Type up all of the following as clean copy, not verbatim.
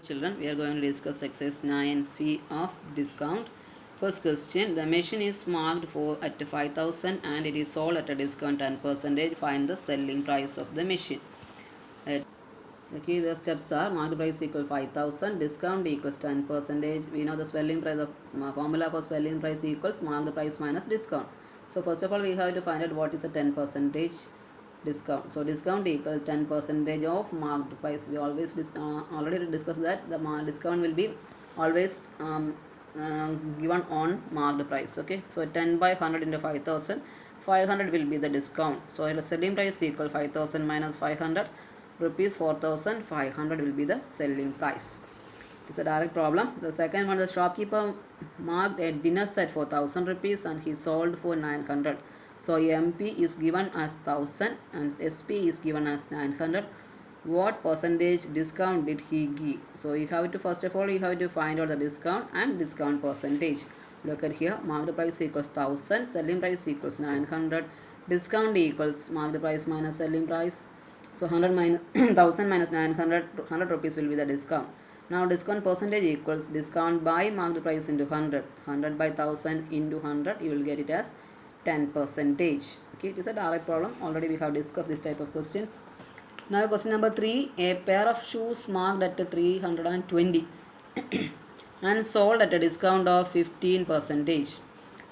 Children, we are going to discuss exercise 9C of discount. First question, the machine is marked for at 5,000 and it is sold at a discount 10%. Find the selling price of the machine. Okay, the steps are market price equal 5,000, discount equals 10%. We know the selling price of formula for selling price equals market price minus discount. So first of all, we have to find out what is a 10% discount. So discount equals 10% of marked price. We always already discussed that the discount will be always given on marked price. Okay, so 10 by 100 into 5,000, 500 will be the discount. So the selling price equal 5,000 minus 500 rupees, 4,500 will be the selling price. It's a direct problem. The second one, the shopkeeper marked a dinner set for 1,000 rupees and he sold for 900. So MP is given as 1,000 and SP is given as 900. What percentage discount did he give? So you have to, first of all, you have to find out the discount and discount percentage. Look at here, marked price equals 1,000, selling price equals 900, discount equals marked price minus selling price. So 100 minus 1000 minus 900, 100 rupees will be the discount. Now discount percentage equals discount by marked price into 100. 100 by 1000 into 100, you will get it as 10%. Okay, it is a direct problem. Already we have discussed this type of questions. Now question number 3, a pair of shoes marked at 320 and sold at a discount of 15%.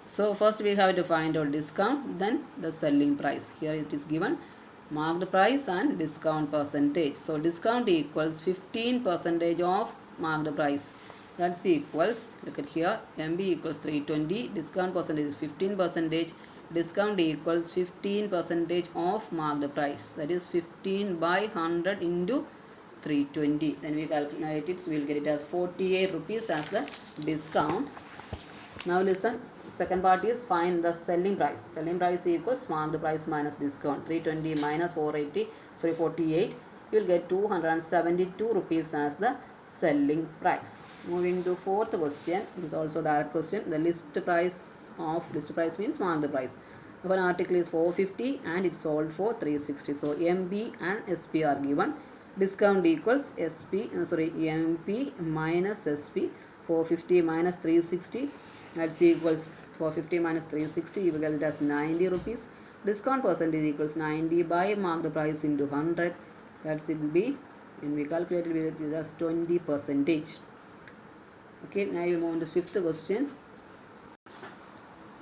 So first we have to find out discount, then the selling price. Here it is given marked price and discount percentage. So discount equals 15% of marked price. That's equals, look at here, MB equals 320, discount percentage is 15%, discount equals 15% of marked price. That is 15 by 100 into 320. Then we calculate it, so we will get it as 48 rupees as the discount. Now listen. Second part is find the selling price. Selling price equals marked price minus discount. 320 minus 48. You will get 272 rupees as the selling price. Moving to fourth question. This is also direct question. The list price means marked price. If an article is 450 and it's sold for 360. So MB and SP are given. Discount equals MP minus SP. 450 minus 360. That's equals 450 minus 360, you will get it as 90 rupees. Discount percentage equals 90 by marked price into 100. That's it will be, when we calculate it, we get it as 20%. Okay, now you move on to fifth question.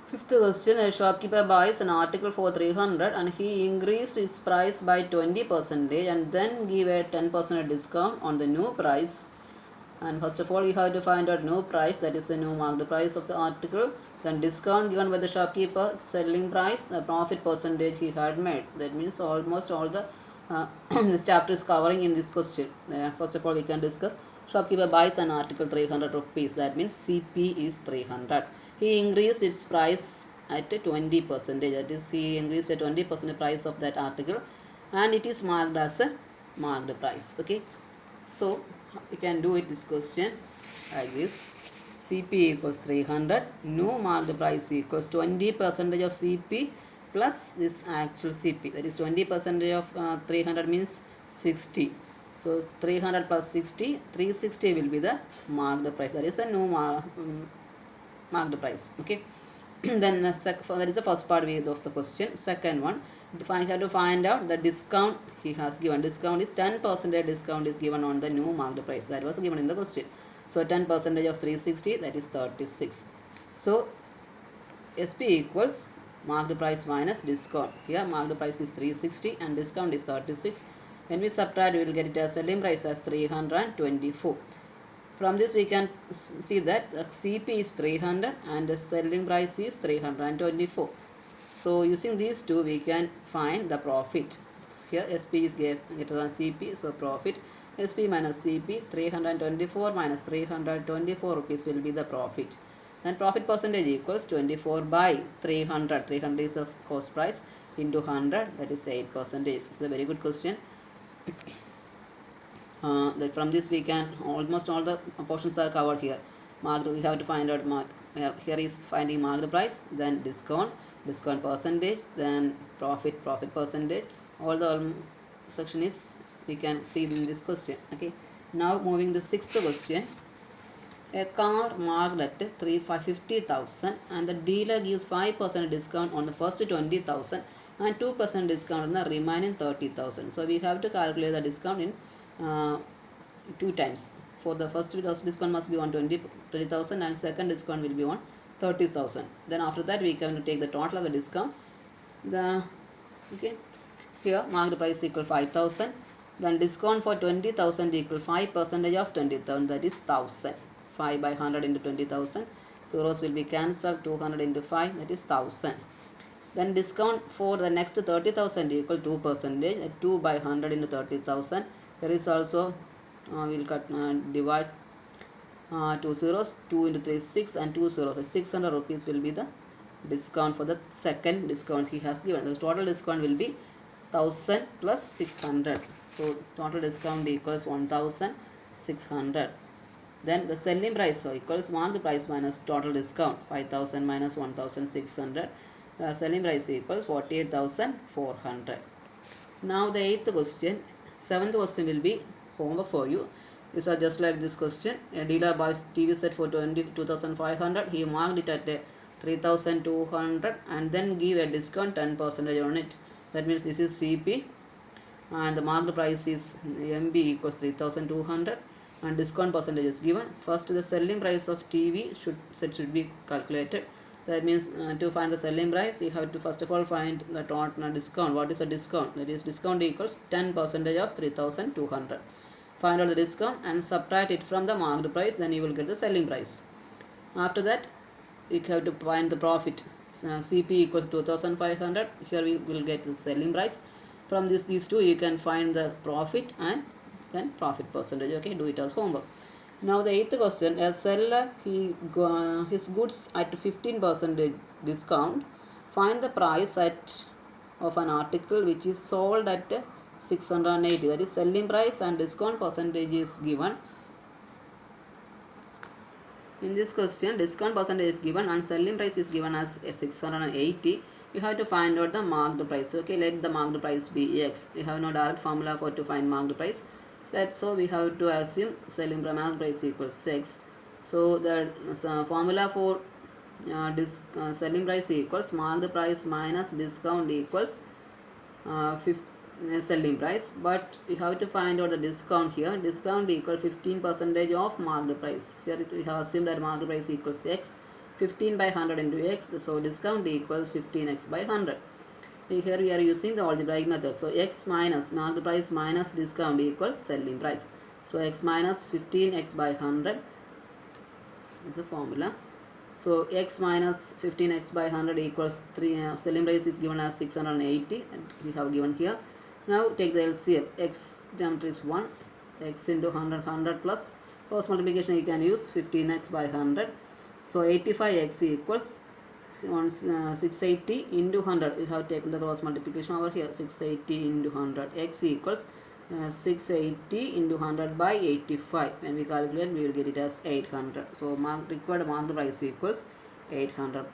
Fifth question, a shopkeeper buys an article for 300 and he increased its price by 20% and then give a 10% discount on the new price. And first of all, you have to find out new price, that is the new marked price of the article. Then discount given by the shopkeeper, selling price, the profit percentage he had made. That means almost all the this chapter is covering in this question. First of all, we can discuss shopkeeper buys an article 300 rupees. That means CP is 300. He increased its price at 20%. That is, he increased at 20% price of that article, and it is marked as a marked price. Okay, so we can do it this question like this. CP equals 300, new marked price equals 20% of CP plus this actual CP. That is 20% of 300 means 60. So 300 plus 60, 360 will be the marked price. That is a new marked price. Okay. Then that is the first part of the question. Second one, I have to find out the discount he has given. Discount is 10% discount is given on the new marked price. That was given in the question. So 10% of 360, that is 36. So SP equals marked price minus discount. Here marked price is 360 and discount is 36. When we subtract, we will get it as selling price as 324. From this we can see that the CP is 300 and the selling price is 324. So using these two, we can find the profit. Here SP is greater than CP, so profit SP minus CP, 324 minus 324 rupees will be the profit. And profit percentage equals 24 by 300. 300 is the cost price into 100, that is 8%. It's a very good question. That from this we can, almost all the portions are covered here. Marked, we have to find out here is finding marked price, then discount percentage, then profit percentage. All the section is we can see in this question. Okay, Now moving to sixth question. A car marked at 50,000 and the dealer gives 5% discount on the first 20,000 and 2% discount on the remaining 30,000. So we have to calculate the discount in two times. For the first discount must be on 30,000 and second discount will be on 30,000. Then after that we can take the total of the discount. Okay, here marked price equal 5,000. Then discount for 20,000 equal 5% of 20,000, that is 1,000. 5 by 100 into 20,000. Zeros will be cancelled. 200 into 5, that is 1,000. Then discount for the next 30,000 equal 2%. 2 by 100 into 30,000. There is also we'll divide 2 zeros. 2 into 3 is 6 and 2 zeros. So 600 rupees will be the discount for the second discount he has given. The total discount will be 1,000 plus 600. So total discount equals 1,600. Then the selling price equals marked price minus total discount, 5,000 minus 1,600. The selling price equals 48,400. Now the eighth question, seventh question will be homework for you. These are just like this question. A dealer buys TV set for 22,500. He marked it at 3,200 and then give a discount 10% on it. That means this is CP and the marked price is MB equals 3,200 and discount percentage is given. First the selling price of TV should be calculated. That means to find the selling price you have to first of all find the total discount. What is the discount? That is discount equals 10% of 3,200. Find out the discount and subtract it from the marked price, then you will get the selling price. After that you have to find the profit. CP equals 2,500. Here we will get the selling price. From these two you can find the profit and then profit percentage. Okay, do it as homework. Now the eighth question, a seller his goods at 15% discount. Find the price of an article which is sold at 680. That is selling price and discount percentage is given. In this question discount percentage is given and selling price is given as 680. You have to find out the marked price. Okay, let the marked price be X. We have no direct formula for to find marked price. So we have to assume selling marked price equals X. So the formula for selling price equals marked price minus discount equals selling price. But we have to find out the discount here. Discount equals 15% of marked price. Here we have assumed that marked price equals X. 15 by 100 into X. So discount equals 15X by 100. Here we are using the algebraic method. So X minus marked price minus discount equals selling price. So X minus 15X by 100 is the formula. So X minus 15X by 100 equals 3. Selling price is given as 680 and we have given here. Now take the LCM. X geometry is 1. X into 100, 100 plus cross multiplication you can use 15X by 100. So 85X equals 680 into 100. We have taken the cross multiplication over here. 680 into 100. X equals 680 into 100 by 85. When we calculate we will get it as 800. So required marked price equals 800.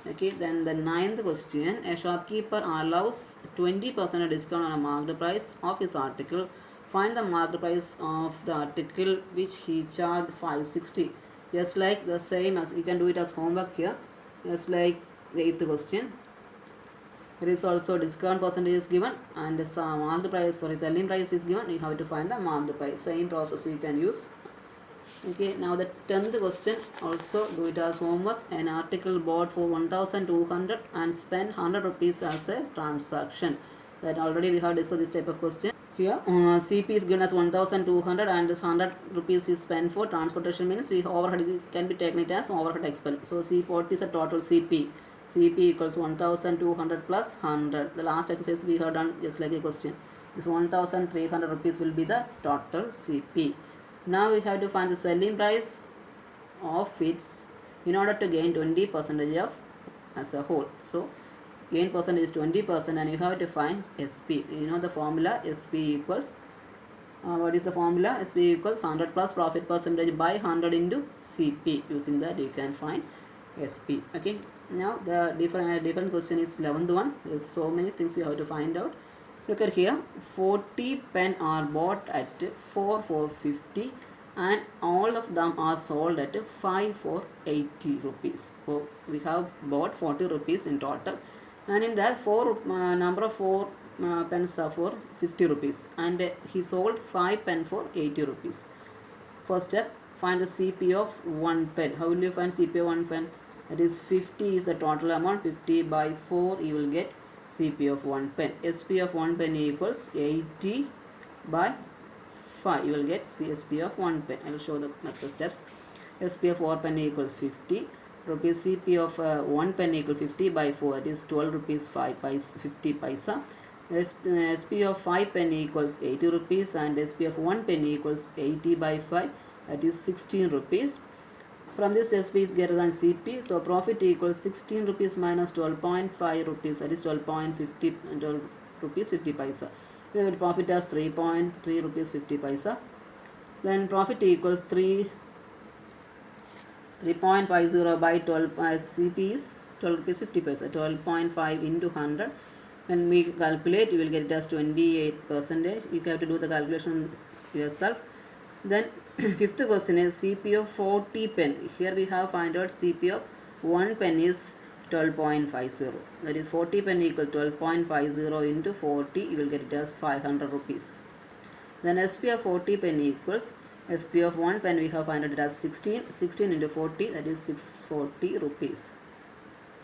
Okay, then the ninth question, a shopkeeper allows 20% discount on a marked price of his article. Find the marked price of the article which he charged 560. Just like the same as we can do it as homework here. Just like the eighth question. There is also discount percentage is given and the marked price, selling price is given. You have to find the marked price. Same process you can use. Okay, now the 10th question, also do it as homework. An article bought for 1,200 and spent 100 rupees as a transaction. That already we have discussed this type of question. Here CP is given as 1,200 and this 100 rupees is spent for transportation, means we overhead can be taken it as overhead expense. So what is the total CP? CP equals 1,200 plus 100. The last exercise we have done just like a question. This 1,300 rupees will be the total CP. Now we have to find the selling price of its in order to gain 20% of as a whole. So gain percentage is 20% and you have to find SP. You know the formula SP equals what is the formula? SP equals 100 plus profit percentage by 100 into CP. Using that you can find SP. Okay. Now the different question is 11th one. There is so many things you have to find out. Look at here, 40 pen are bought at 4 for 50 and all of them are sold at 5 for 80 rupees. So we have bought 40 rupees in total, and in that number of 4 pens are for 50 rupees, and he sold 5 pen for 80 rupees. First step, find the CP of 1 pen. How will you find CP of 1 pen? That is 50 is the total amount. 50 by 4 you will get CP of 1 pen. SP of 1 pen equals 80 by 5. You will get CSP of 1 pen. I will show the method steps. SP of 4 pen equals 50. Rupees CP of 1 pen equals 50 by 4. That is 12 rupees 50 paisa. SP of 5 pen equals 80 rupees and SP of 1 pen equals 80 by 5, that is 16 rupees. From this, SP is greater than CP, so profit equals 16 rupees minus 12.5 rupees, that is 12 rupees 50 paisa. We will profit as 3.3 rupees 50 paisa. Then profit equals 3.50 by 12, CP is 12 rupees 50 paisa, 12.5 into 100. When we calculate, you will get it as 28%. You have to do the calculation yourself. Then fifth question is CP of 40 pen. Here we have find out CP of 1 pen is 12.50. That is 40 pen equal 12.50 into 40. You will get it as 500 rupees. Then SP of 40 pen equals SP of 1 pen, we have find out it as 16. 16 into 40, that is 640 rupees.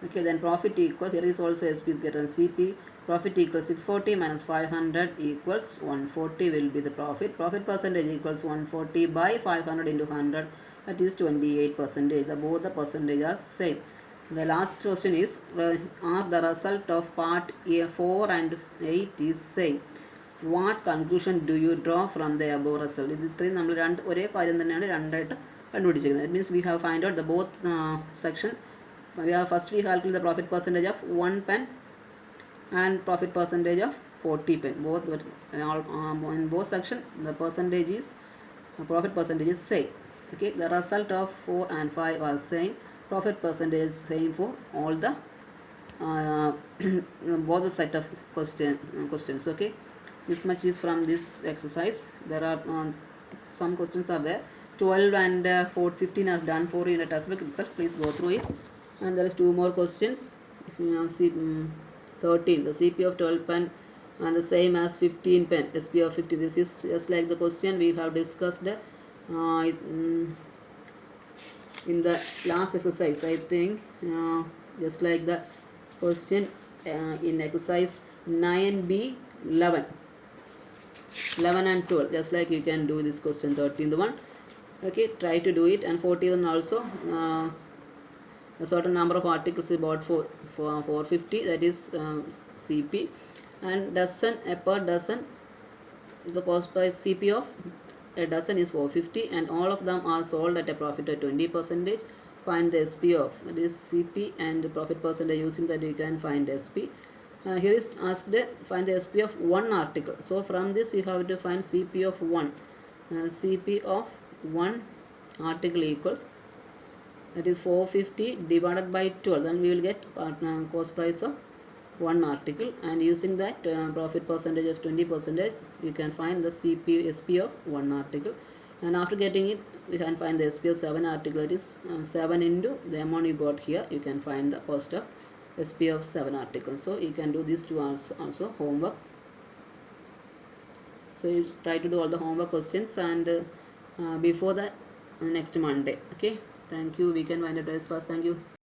Okay, then profit equal, here is also SP is greater than CP. Profit equals 640 minus 500 equals 140 will be the profit. Profit percentage equals 140 by 500 into 100, that is 28%. Both the percentage are same. The last question is, are the result of part 4 and 8 is same? What conclusion do you draw from the above result? This three നമ്മൾ ഒരേ കാര്യം തന്നെയാണ് രണ്ടായിട്ട് കണ്ടുപിടിച്ചിരിക്കുന്നത്. That means we have find out the both section. We have first we calculate the profit percentage of 1 pen and profit percentage of 40 pen. Both in both section the percentage is profit percentage is same. Okay, the result of 4 and 5 are same. Profit percentage is same for all the both the set of questions. Okay, this much is from this exercise. There are some questions are there. 12 and 15 are done for you in the textbook itself. Please go through it. And there is 2 more questions. See, 13, the CP of 12 pen and the same as 15 pen, SP of 50. This is just like the question we have discussed in the last exercise. I think just like the question in exercise 9B 11 and 12, just like you can do this question 13th one. Okay, try to do it. And 41 also, a certain number of articles is bought for 450, that is CP, and dozen per dozen, the cost price CP of a dozen is 450 and all of them are sold at a profit of 20%. Find the SP of, that is CP and the profit percentage. Using that you can find SP. Here is asked find the SP of one article. So from this you have to find CP of 1. CP of 1 article equals, that is 450 divided by 12, then we will get cost price of 1 article, and using that profit percentage of 20%, you can find the SP of 1 article, and after getting it we can find the SP of 7 article. That is 7 into the amount you got here, you can find the cost of SP of 7 articles. So you can do these two also homework. So you try to do all the homework questions and before that next Monday. Okay, thank you. We can find it as fast. Thank you.